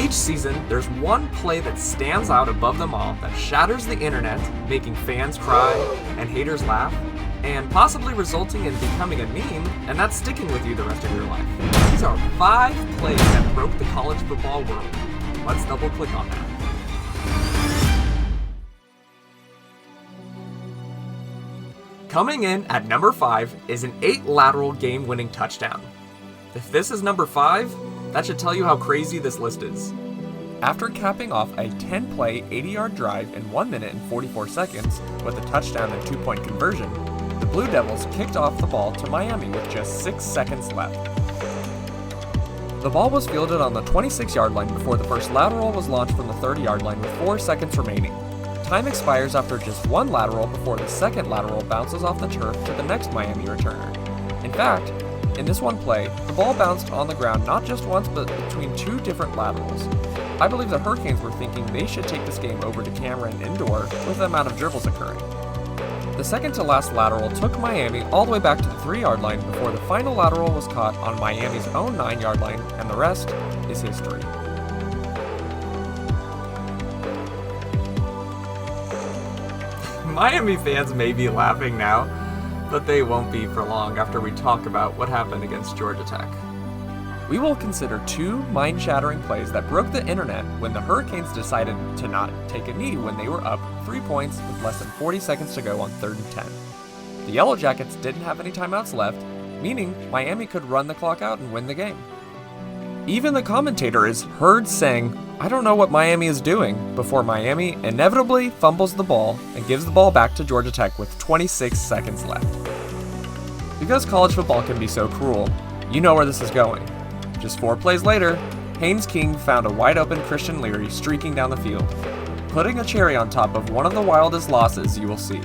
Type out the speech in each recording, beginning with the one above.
Each season, there's one play that stands out above them all that shatters the internet, making fans cry and haters laugh, and possibly resulting in becoming a meme, and that's sticking with you the rest of your life. These are 5 plays that broke the college football world. Let's double click on that. Coming in at number 5 is an 8 lateral game-winning touchdown. If this is number 5, that should tell you how crazy this list is. After capping off a 10-play, 80-yard drive in 1 minute and 44 seconds with a touchdown and 2-point conversion, the Blue Devils kicked off the ball to Miami with just 6 seconds left. The ball was fielded on the 26-yard line before the first lateral was launched from the 30-yard line with 4 seconds remaining. Time expires after just 1 lateral before the second lateral bounces off the turf to the next Miami returner. In fact, in this one play, the ball bounced on the ground not just once but between 2 different laterals. I believe the Hurricanes were thinking they should take this game over to Cameron Indoor with the amount of dribbles occurring. The second to last lateral took Miami all the way back to the 3-yard line before the final lateral was caught on Miami's own 9-yard line, and the rest is history. Miami fans may be laughing now, but they won't be for long after we talk about what happened against Georgia Tech. We will consider 2 mind-shattering plays that broke the internet when the Hurricanes decided to not take a knee when they were up 3 points with less than 40 seconds to go on 3rd and 10. The Yellow Jackets didn't have any timeouts left, meaning Miami could run the clock out and win the game. Even the commentator is heard saying, "I don't know what Miami is doing," before Miami inevitably fumbles the ball and gives the ball back to Georgia Tech with 26 seconds left. Because college football can be so cruel, you know where this is going. Just 4 plays later, Haynes King found a wide-open Christian Leary streaking down the field, putting a cherry on top of one of the wildest losses you will see.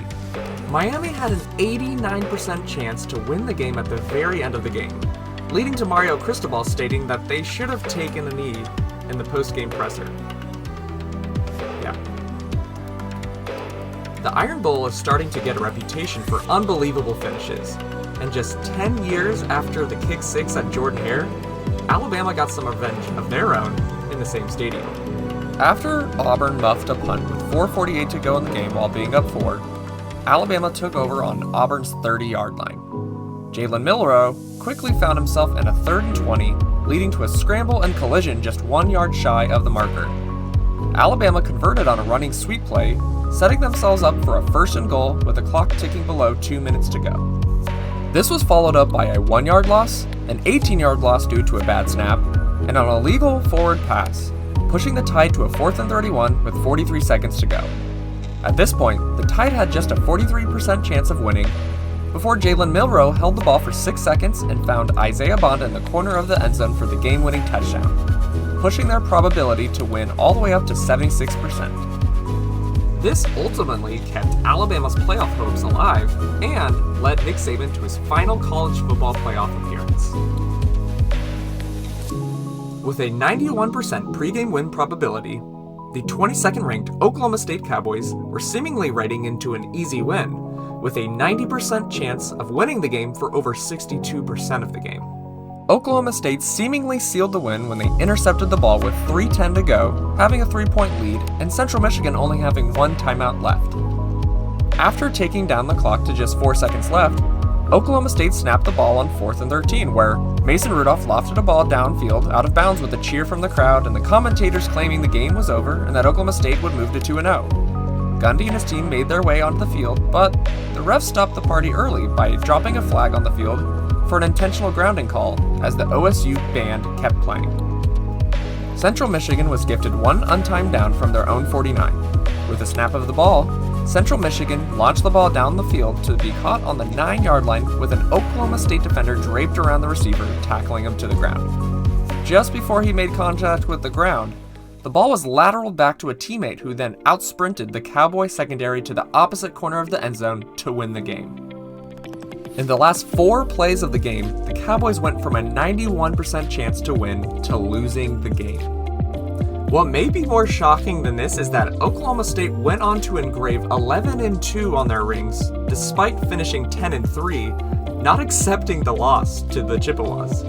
Miami had an 89% chance to win the game at the very end of the game, leading to Mario Cristobal stating that they should have taken a knee in the post-game presser. Yeah. The Iron Bowl is starting to get a reputation for unbelievable finishes, and just 10 years after the kick 6 at Jordan-Hare, Alabama got some revenge of their own in the same stadium. After Auburn muffed a punt with 4:48 to go in the game while being up 4, Alabama took over on Auburn's 30-yard line. Jalen Milroe quickly found himself in a 3rd and 20, leading to a scramble and collision just 1 yard shy of the marker. Alabama converted on a running sweep play, setting themselves up for a 1st and goal with the clock ticking below 2 minutes to go. This was followed up by a 1-yard loss, an 18-yard loss due to a bad snap, and an illegal forward pass, pushing the Tide to a 4th and 31 with 43 seconds to go. At this point, the Tide had just a 43% chance of winning before Jalen Milroe held the ball for 6 seconds and found Isaiah Bond in the corner of the end zone for the game-winning touchdown, pushing their probability to win all the way up to 76%. This ultimately kept Alabama's playoff hopes alive and led Nick Saban to his final college football playoff appearance. With a 91% pregame win probability, the 22nd ranked Oklahoma State Cowboys were seemingly riding into an easy win, with a 90% chance of winning the game for over 62% of the game. Oklahoma State seemingly sealed the win when they intercepted the ball with 3:10 to go, having a 3-point lead, and Central Michigan only having 1 timeout left. After taking down the clock to just 4 seconds left, Oklahoma State snapped the ball on 4th and 13, where Mason Rudolph lofted a ball downfield out of bounds with a cheer from the crowd and the commentators claiming the game was over and that Oklahoma State would move to 2-0. Gundy and his team made their way onto the field, but the refs stopped the party early by dropping a flag on the field for an intentional grounding call as the OSU band kept playing. Central Michigan was gifted 1 untimed down from their own 49. With a snap of the ball, Central Michigan launched the ball down the field to be caught on the 9-yard line with an Oklahoma State defender draped around the receiver, tackling him to the ground. Just before he made contact with the ground, the ball was lateraled back to a teammate who then outsprinted the Cowboy secondary to the opposite corner of the end zone to win the game. In the last 4 plays of the game, the Cowboys went from a 91% chance to win to losing the game. What may be more shocking than this is that Oklahoma State went on to engrave 11-2 on their rings, despite finishing 10-3, not accepting the loss to the Chippewas.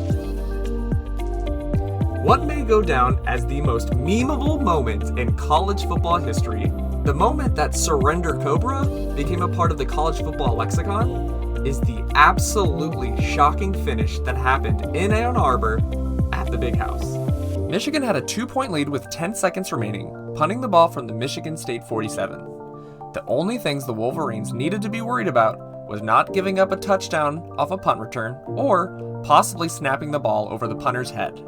what may go down as the most memeable moment in college football history, the moment that Surrender Cobra became a part of the college football lexicon, is the absolutely shocking finish that happened in Ann Arbor at the Big House. Michigan had a 2-point lead with 10 seconds remaining, punting the ball from the Michigan State 47. The only things the Wolverines needed to be worried about was not giving up a touchdown off a punt return or possibly snapping the ball over the punter's head.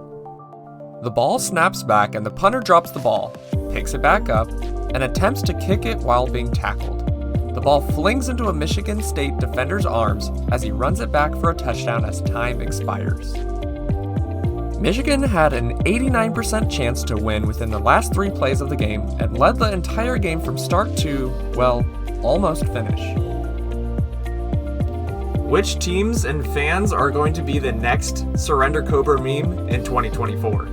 The ball snaps back and the punter drops the ball, picks it back up, and attempts to kick it while being tackled. The ball flings into a Michigan State defender's arms as he runs it back for a touchdown as time expires. Michigan had an 89% chance to win within the last 3 plays of the game and led the entire game from start to, well, almost finish. Which teams and fans are going to be the next Surrender Cobra meme in 2024?